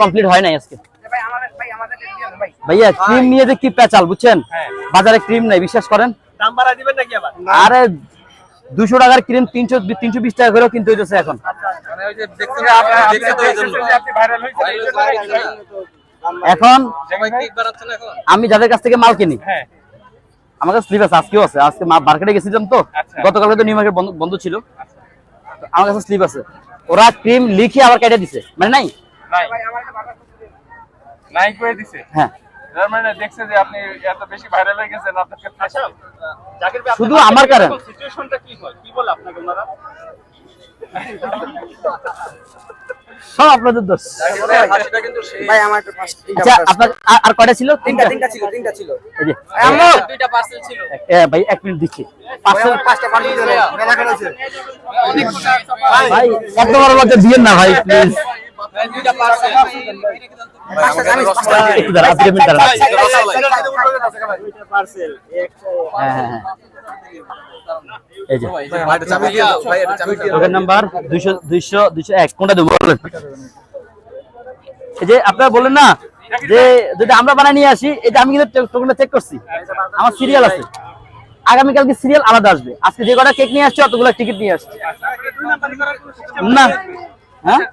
Complete হয় নাই আজকে ভাইয়া ক্রিম নিয়ে যে কি পেঁচাল বুঝছেন, বাজারে ক্রিম নাই বিশ্বাস করেন। দাম বাড়া দিবেন নাকি আবার? আরে 200 টাকার ক্রিম 320 টাকা করেও কিনতে হইতেছে এখন। মানে ওই যে দেখতে আপনি ভাইরাল হইছেন এই জন্য এখন সবাই কেক বানাচ্ছে না এখন। আমি যাদের কাছ থেকে মাল কিনি, হ্যাঁ আমার কাছে স্লিপ আছে, আজকেও আছে। আজকে মার্কেটে গেছিলাম তো, গতকালকে তো নিউ মার্কেট বন্ধ ছিল, তো আমার কাছে স্লিপ আছে। ওরা ক্রিম লিখে আবার কেটে দিছে, মানে নাই নাই নাই করে দিছে। হ্যাঁ তার মানে দেখছে যে আপনি এত বেশি ভাইরাল হয়ে গেছেন, আপনাকে আচ্ছা জাকির ভাই শুধু আমার কারণ। সিচুয়েশনটা কি হয়, কি বলে আপনাকে ওনারা? সব আপনাদের দোষ। হাসিটা কিন্তু সেই ভাই আমার একটা পাঁচটা আচ্ছা আপনার আর কয়টা ছিল? তিনটা ছিল এই যে দুইটা পার্সেল ছিল। ভাই 1 মিনিট দিচ্ছি। পার্সেল পাঁচটা পার্সেল দিলে মেলা করে হয়েছে অনেক ভাই এত বড় লজ্জা দিয়েন না ভাই প্লিজ। দুইটা পার্সেল একটু দাঁড়া, আপনি মিনিট দাঁড়া। পার্সেল হ্যাঁ হ্যাঁ হ্যাঁ। এই যে ভাই এটা চাবি দিয়ে দাও, ভাই এটা চাবি দিয়ে দাও। টোকেন নাম্বার 201 কোনটা দেবো বলেন? এই যে আপনারা বলেন না যে যদি আমরা বানাই নিয়ে আসি, এই যে আমি কিন্তু টোকেনটা চেক করছি, আমার সিরিয়াল আছে। আগামীকালকে সিরিয়াল আলাদা আসবে। আজকে যে কটা কেক নিয়ে আসছে অতগুলো টিকিট নিয়ে আসছে না। হ্যাঁ